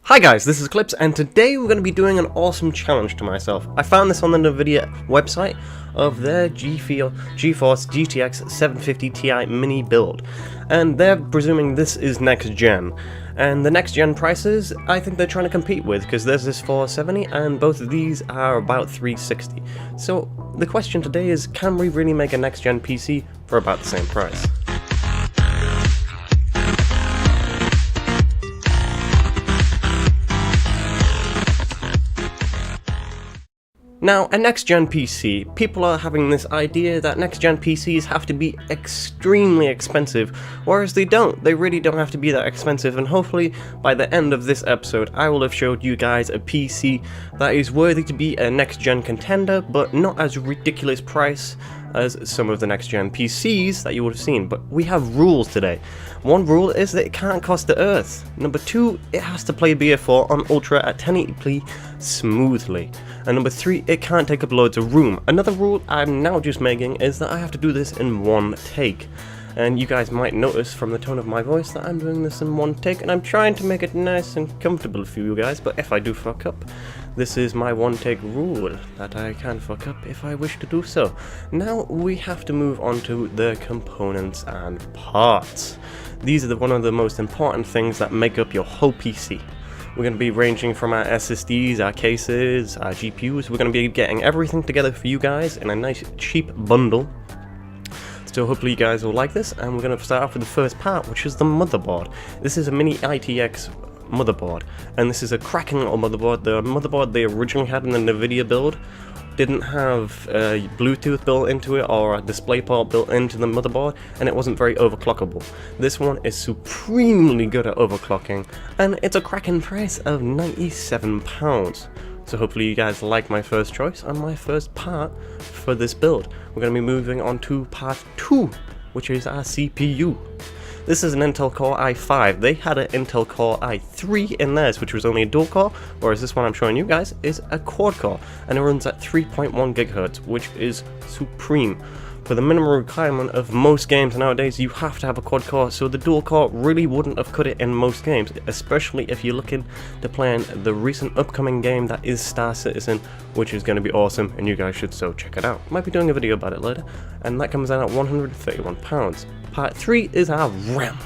Hi guys, this is Eclipse, and today we're going to be doing an awesome challenge to myself. I found this on the NVIDIA website of their GeForce GTX 750 Ti mini build, and they're presuming this is next gen. And the next gen prices, I think they're trying to compete with, because there's this 470 and both of these are about 360. So the question today is, can we really make a next gen PC for about the same price? Now, a next-gen PC, people are having this idea that next-gen PCs have to be extremely expensive, whereas they don't. They really don't have to be that expensive, and hopefully, by the end of this episode, I will have showed you guys a PC that is worthy to be a next-gen contender, but not as ridiculous price as some of the next-gen PCs that you would have seen. But we have rules today. One rule is that it can't cost the earth. Number two, it has to play BF4 on Ultra at 1080p smoothly. And number three, it can't take up loads of room. Another rule I'm now just making is that I have to do this in one take. And you guys might notice from the tone of my voice that I'm doing this in one take, and I'm trying to make it nice and comfortable for you guys, but if I do fuck up, this is my one take rule, that I can fuck up if I wish to do so. Now we have to move on to the components and parts. These are one of the most important things that make up your whole PC. We're going to be ranging from our SSDs, our cases, our GPUs. We're going to be getting everything together for you guys in a nice cheap bundle. So hopefully you guys will like this, and we're going to start off with the first part, which is the motherboard. This is a mini ITX motherboard, and this is a cracking little motherboard. The motherboard they originally had in the NVIDIA build didn't have Bluetooth built into it or a DisplayPort built into the motherboard, and it wasn't very overclockable. This one is supremely good at overclocking, and it's a cracking price of £97. So hopefully you guys like my first choice and my first part for this build. We're going to be moving on to part 2, which is our CPU. This is an Intel Core i5. They had an Intel Core i3 in theirs, which was only a dual core, whereas this one I'm showing you guys is a quad core, and it runs at 3.1 GHz, which is supreme. For the minimum requirement of most games nowadays, you have to have a quad core, so the dual core really wouldn't have cut it in most games, especially if you're looking to play in the recent upcoming game that is Star Citizen, which is going to be awesome, and you guys should so check it out. Might be doing a video about it later, and that comes out at £131. Part 3 is our RAM.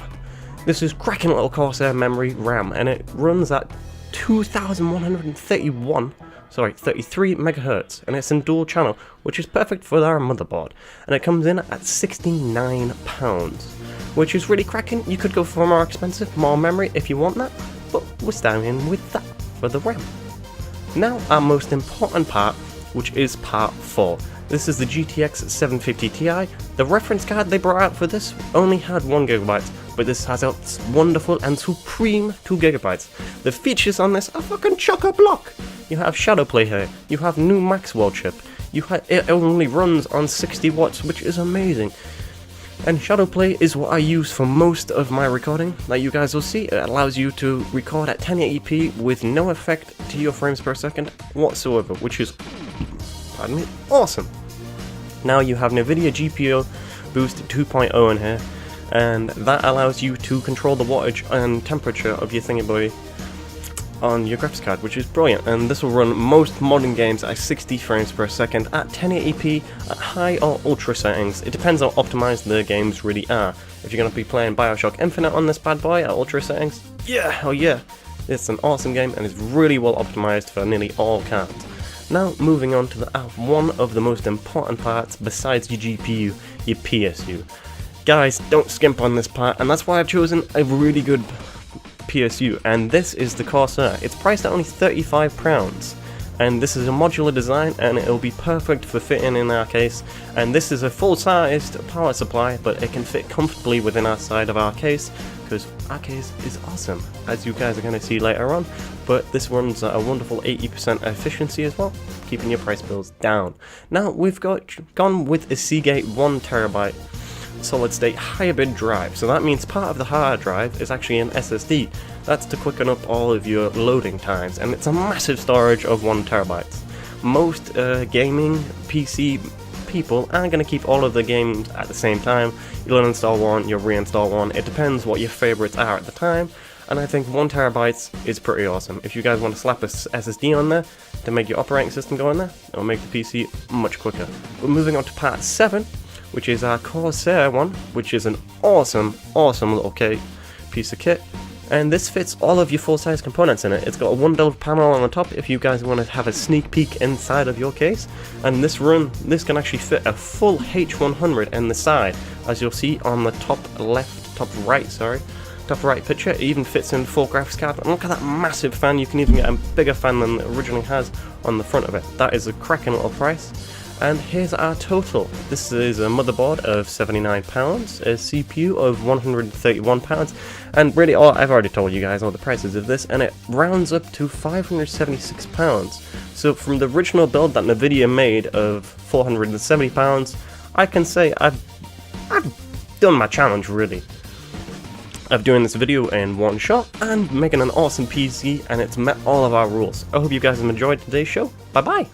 This is cracking little Corsair memory RAM, and it runs at 33 megahertz, and it's in dual channel, which is perfect for our motherboard, and it comes in at £69, which is really cracking. You could go for more expensive, more memory if you want that, but we're starting with that for the RAM. Now our most important part, which is part 4. This is the GTX 750 Ti. The reference card they brought out for this only had 1GB, but this has a wonderful and supreme 2GB. The features on this are fucking chock-a-block. You have Shadowplay here, you have new Maxwell chip, it only runs on 60 watts, which is amazing. And Shadowplay is what I use for most of my recording, that you guys will see. It allows you to record at 1080p with no effect to your frames per second whatsoever, which is, pardon me, awesome. Now you have NVIDIA GPU Boost 2.0 in here, and that allows you to control the wattage and temperature of your thingy-boy on your graphics card, which is brilliant. And this will run most modern games at 60 frames per second at 1080p at high or ultra settings. It depends how optimized the games really are. If you're going to be playing Bioshock Infinite on this bad boy at ultra settings, yeah, oh yeah, it's an awesome game and it's really well optimized for nearly all cards. Now moving on to one of the most important parts besides your GPU, your PSU. Guys, don't skimp on this part, and that's why I've chosen a really good PSU, and this is the Corsair. It's priced at only £35, and this is a modular design, and it'll be perfect for fitting in our case. And this is a full-sized power supply, but it can fit comfortably within our side of our case, because our case is awesome, as you guys are going to see later on. But this runs at a wonderful 80% efficiency as well, keeping your price bills down. Now we've gone with a Seagate 1TB solid state hybrid drive, so that means part of the hard drive is actually an SSD. That's to quicken up all of your loading times, and it's a massive storage of 1TB. Most gaming PC people aren't going to keep all of the games at the same time. You'll uninstall one, you'll reinstall one, it depends what your favorites are at the time. and I think 1 terabyte is pretty awesome. If you guys want to slap a SSD on there to make your operating system go in there, it'll make the PC much quicker. We're moving on to part 7, which is our Corsair one, which is an awesome little piece of kit. And this fits all of your full-size components in it. It's got a 1 panel on the top if you guys want to have a sneak peek inside of your case. And this can actually fit a full H100 in the side, as you'll see on the top right picture. It even fits in full graphics card. And look at that massive fan. You can even get a bigger fan than it originally has on the front of it. That is a cracking little price. And here's our total. This is a motherboard of £79, a CPU of £131, and really I've already told you guys all the prices of this, and it rounds up to £576. So from the original build that Nvidia made of £470, I can say I've done my challenge really, of doing this video in one shot and making an awesome PC, and it's met all of our rules. I hope you guys have enjoyed today's show. Bye bye!